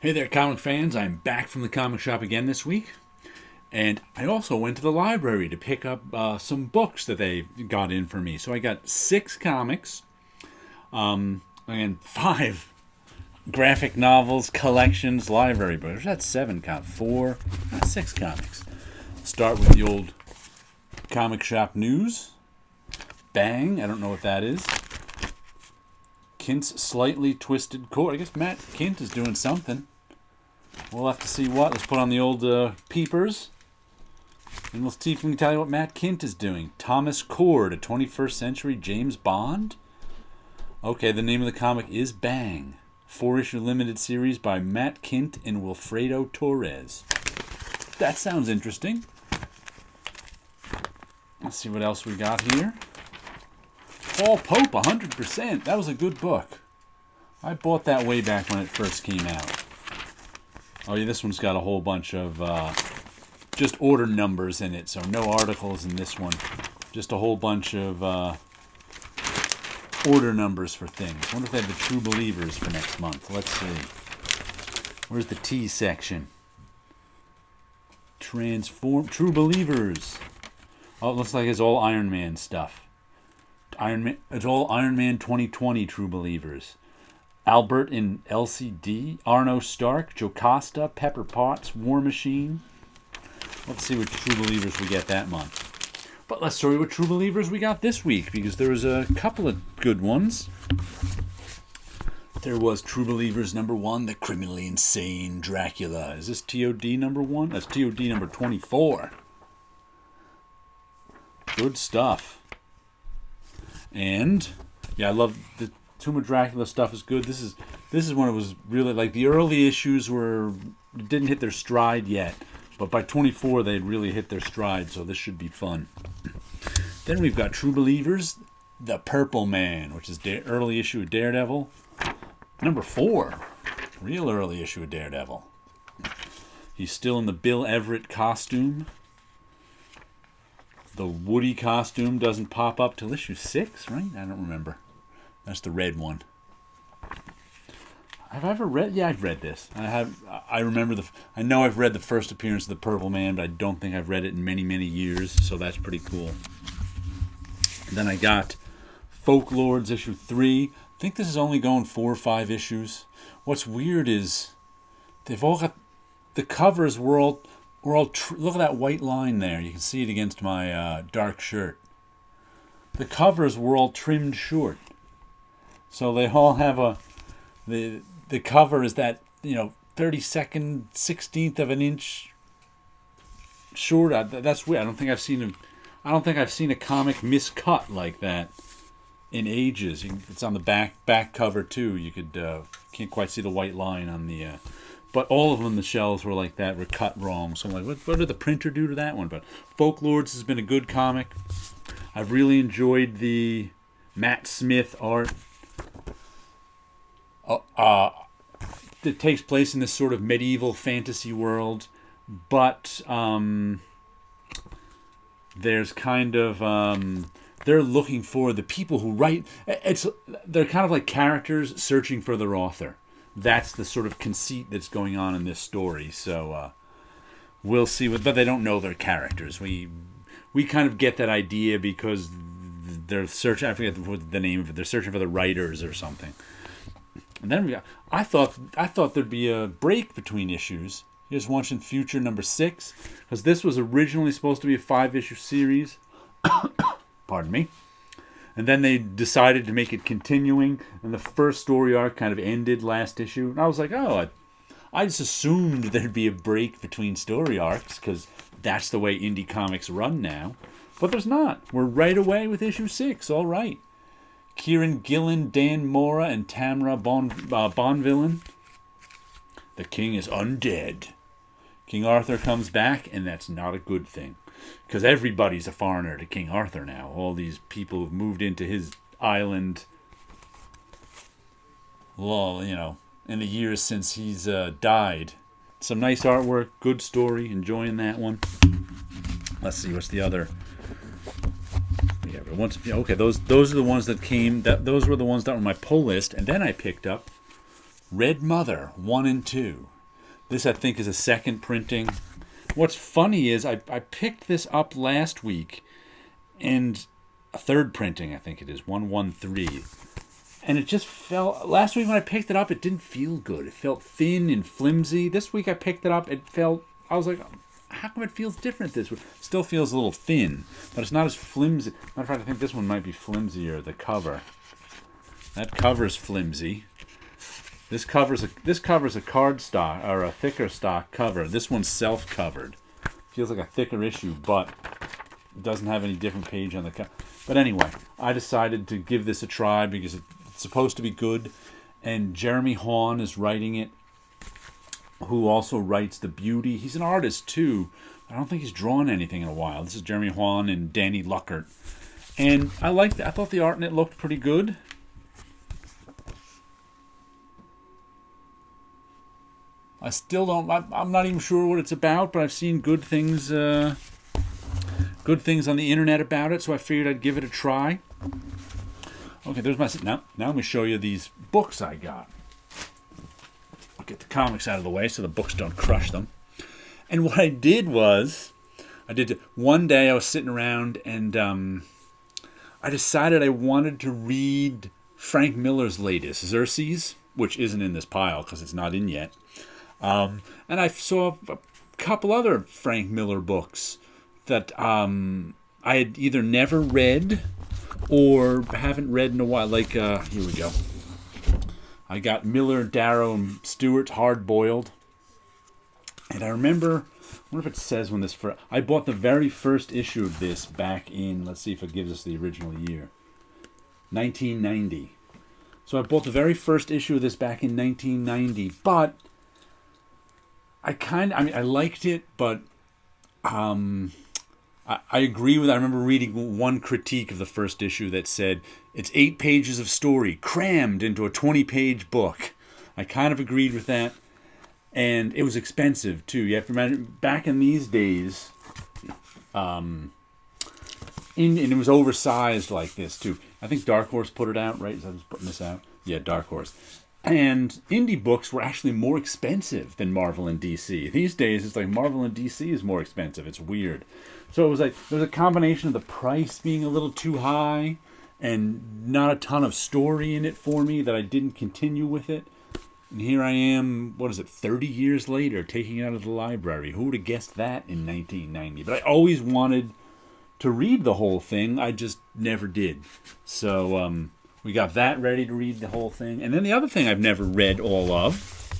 Hey there, comic fans. I'm back from the comic shop again this week. And I also went to the library to pick up some books that they got in for me. So I got 6 comics and 5 graphic novels, collections, library books. That's 7 comics. 6 comics. Start with the old comic shop news. Bang. I don't know what that is. Kint's Slightly Twisted Cord. I guess Matt Kint is doing something. We'll have to see what. Let's put on the old peepers. And we'll see if we can tell you what Matt Kint is doing. Thomas Cord, a 21st century James Bond. Okay, the name of the comic is Bang. 4-issue limited series by Matt Kint and Wilfredo Torres. That sounds interesting. Let's see what else we got here. Paul Pope, 100%. That was a good book. I bought that way back when it first came out. Oh yeah, this one's got a whole bunch of just order numbers in it, so no articles in this one. Just a whole bunch of order numbers for things. I wonder if they have the True Believers for next month. Let's see. Where's the T section? True Believers. Oh, it looks like it's all Iron Man stuff. It's all Iron Man 2020 True Believers. Albert in LCD, Arno Stark, Jocasta, Pepper Potts, War Machine. Let's see what True Believers we get that month. But let's show you what True Believers we got this week, because there was a couple of good ones. There was True Believers number 1, The Criminally Insane Dracula. Is this TOD number 1? That's TOD number 24. Good stuff. And, yeah, I love the Tomb of Dracula stuff is good. This is when it was really, like, the early issues didn't hit their stride yet. But by 24, they'd really hit their stride, so this should be fun. Then we've got True Believers, The Purple Man, which is early issue of Daredevil. Number 4, real early issue of Daredevil. He's still in the Bill Everett costume. The Woody costume doesn't pop up till issue 6, right? I don't remember. That's the red one. Have I ever read? Yeah, I've read this. I remember I know I've read the first appearance of the Purple Man, but I don't think I've read it in many, many years. So that's pretty cool. And then I got Folklords issue 3. I think this is only going 4 or 5 issues. What's weird is they've all got the covers. Look at that white line there. You can see it against my dark shirt. The covers were all trimmed short. So they all have the cover is that, 32nd, 16th of an inch short. That's weird. I don't think I've seen a comic miscut like that in ages. It's on the back cover too. You can't quite see the white line on the but all of them, the shells were like that, were cut wrong. So I'm like, what did the printer do to that one? But Folklords has been a good comic. I've really enjoyed the Matt Smith art. It takes place in this sort of medieval fantasy world, but there's kind of they're looking for the people who write. They're kind of like characters searching for their author. That's the sort of conceit that's going on in this story. So we'll see. But they don't know their characters. We kind of get that idea because they're searching. I forget what the name of it. They're searching for the writers or something. And then I thought there'd be a break between issues. Here's Once in Future number 6, because this was originally supposed to be a 5-issue series. Pardon me. And then they decided to make it continuing, and the first story arc kind of ended last issue. And I was like, I just assumed there'd be a break between story arcs, because that's the way indie comics run now. But there's not. We're right away with issue 6. All right. Kieran Gillen, Dan Mora, and Tamra Bonvillain. The king is undead. King Arthur comes back, and that's not a good thing. Because everybody's a foreigner to King Arthur now. All these people who've moved into his island, in the years since he's died. Some nice artwork, good story, enjoying that one. Let's see, what's the other? Okay, those are the ones that came. Those were the ones that were on my pull list, and then I picked up Red Mother 1 and 2. This, I think, is a second printing. What's funny is I picked this up last week, and a third printing, I think it is, 113. And it just felt, last week when I picked it up, it didn't feel good. It felt thin and flimsy. This week I picked it up, I was like, how come it feels different this week? Still feels a little thin, but it's not as flimsy. Matter of fact, I think this one might be flimsier, the cover. That cover's flimsy. This covers a cardstock, or a thicker stock cover. This one's self-covered. Feels like a thicker issue, but it doesn't have any different page on the cover. But anyway, I decided to give this a try because it's supposed to be good. And Jeremy Hawn is writing it, who also writes The Beauty. He's an artist, too. I don't think he's drawn anything in a while. This is Jeremy Hawn and Danny Luckert. And I thought the art in it looked pretty good. I still don't. I'm not even sure what it's about, but I've seen good things on the internet about it, so I figured I'd give it a try. Okay, there's my. Now I'm going to show you these books I got. I'll get the comics out of the way so the books don't crush them. And what I did was, one day I was sitting around and I decided I wanted to read Frank Miller's latest, Xerxes, which isn't in this pile because it's not in yet. And I saw a couple other Frank Miller books that I had either never read or haven't read in a while. Like, here we go. I got Miller, Darrow, and Stewart's Hardboiled. And I wonder if it says when this first... I bought the very first issue of this back in, let's see if it gives us the original year, 1990. So I bought the very first issue of this back in 1990, but... I liked it, but I agree with. I remember reading one critique of the first issue that said it's 8 pages of story crammed into a 20-page book. I kind of agreed with that, and it was expensive too. You have to imagine back in these days, and it was oversized like this too. I think Dark Horse put it out, right? I was putting this out. Yeah, Dark Horse. And indie books were actually more expensive than Marvel and DC. These days, it's like Marvel and DC is more expensive. It's weird. So it was like, there was a combination of the price being a little too high and not a ton of story in it for me that I didn't continue with it. And here I am, 30 years later, taking it out of the library. Who would have guessed that in 1990? But I always wanted to read the whole thing. I just never did. So, we got that ready to read the whole thing. And then the other thing I've never read all of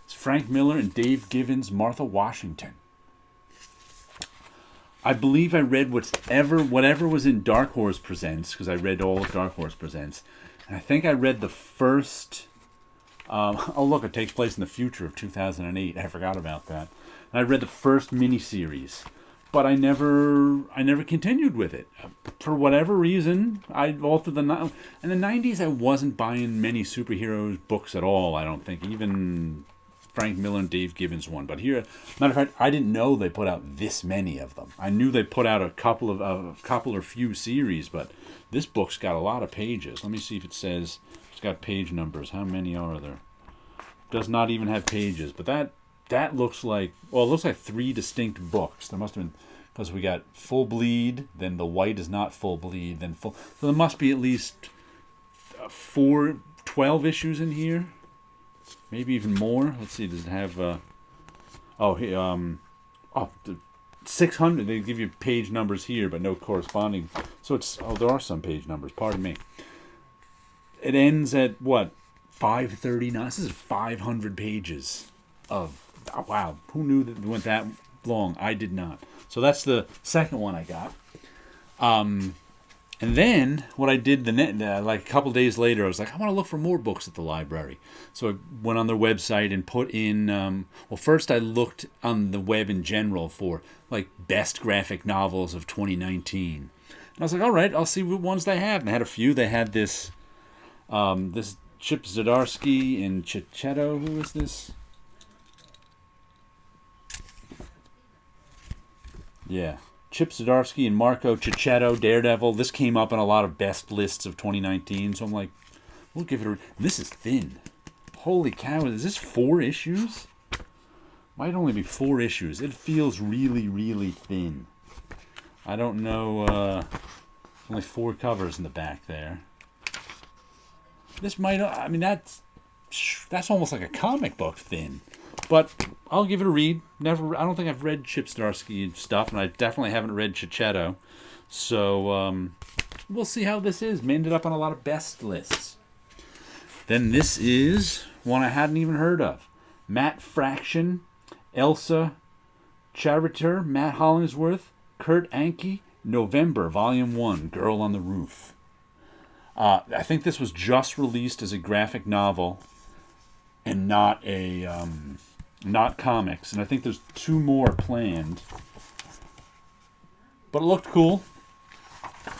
is Frank Miller and Dave Gibbons' Martha Washington. I believe I read whatever was in Dark Horse Presents, because I read all of Dark Horse Presents. And I think I read the first... it takes place in the future of 2008. I forgot about that. And I read the first miniseries. But I never continued with it. For whatever reason, in the 90s, I wasn't buying many superheroes books at all, I don't think. Even Frank Miller and Dave Gibbons one. But here, matter of fact, I didn't know they put out this many of them. I knew they put out a couple or few series, but this book's got a lot of pages. Let me see if it says it's got page numbers. How many are there? Does not even have pages, but that looks like, it looks like 3 distinct books. There must have been, because we got Full Bleed, then The White is Not Full Bleed, then Full... So there must be at least 12 issues in here. Maybe even more. Let's see, does it have... 600. They give you page numbers here, but no corresponding. So it's... there are some page numbers, pardon me. It ends at, 539? This is 500 pages of... Wow, who knew that it went that long? I did not. So that's the second one I got. And then what I did like a couple days later, I was like, I want to look for more books at the library. So I went on their website and put in, first I looked on the web in general for like best graphic novels of 2019. And I was like, all right, I'll see what ones they have. And they had a few. They had this Chip Zdarsky and Chichetto. Who is this? Yeah, Chip Zdarsky and Marco Cicchetto, Daredevil. This came up in a lot of best lists of 2019, so I'm like, we'll give it a... This is thin. Holy cow, is this 4 issues? Might only be 4 issues. It feels really, really thin. I don't know, only 4 covers in the back there. This might, I mean, that's almost like a comic book thin. But I'll give it a read. I don't think I've read Chip Zdarsky stuff, and I definitely haven't read Chichetto. So we'll see how this is. Ended up on a lot of best lists. Then this is one I hadn't even heard of. Matt Fraction, Elsa Chariter, Matt Hollingsworth, Kurt Anke, November, Volume 1, Girl on the Roof. I think this was just released as a graphic novel and not comics. And I think there's 2 more planned. But it looked cool.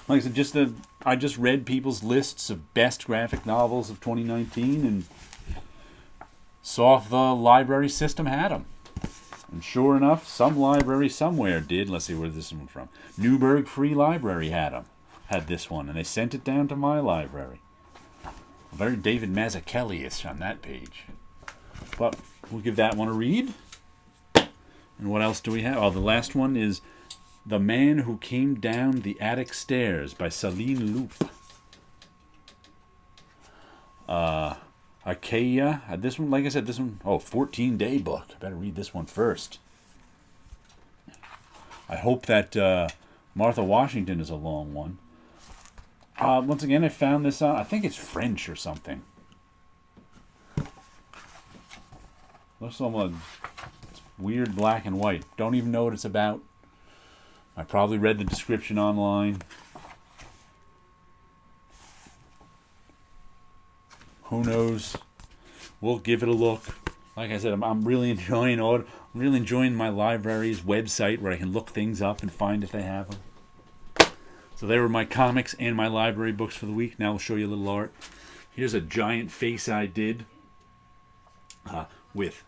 Like I said, I just read people's lists of best graphic novels of 2019 and saw if the library system had them. And sure enough, some library somewhere did. Let's see where this one from. Newburgh Free Library had this one, and they sent it down to my library. Very David Mazzucchelli-ish on that page. But we'll give that one a read. And what else do we have? Oh, the last one is The Man Who Came Down the Attic Stairs by Celine Loop. Achaia. This one, like I said, 14-day book. I better read this one first. I hope that Martha Washington is a long one. Once again, I found this on, I think it's French or something. Looks like it's weird black and white. Don't even know what it's about. I probably read the description online. Who knows? We'll give it a look. Like I said, I'm really enjoying my library's website where I can look things up and find if they have them. So there were my comics and my library books for the week. Now I'll show you a little art. Here's a giant face I did with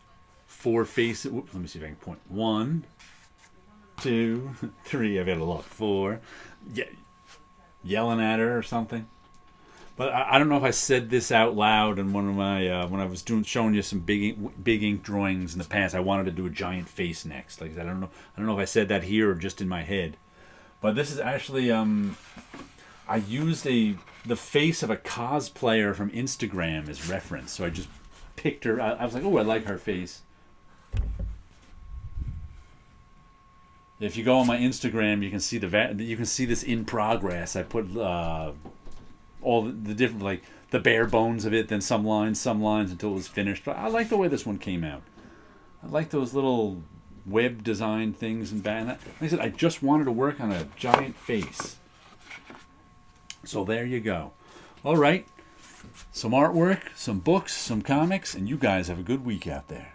4 faces. Let me see if I can point. 1, 2, 3. I've got to look. 4. Yeah, yelling at her or something. But I don't know if I said this out loud in one of my when I was showing you some big ink drawings in the past. I wanted to do a giant face next. Like I said, I don't know if I said that here or just in my head. But this is actually I used the face of a cosplayer from Instagram as reference. So I just picked her. I was like, oh, I like her face. If you go on my Instagram, you can see this in progress. I put all the different, like the bare bones of it, then some lines until it was finished. But I like the way this one came out. I like those little web design things and back. Like I said, I just wanted to work on a giant face. So there you go. All right. Some artwork, some books, some comics, and you guys have a good week out there.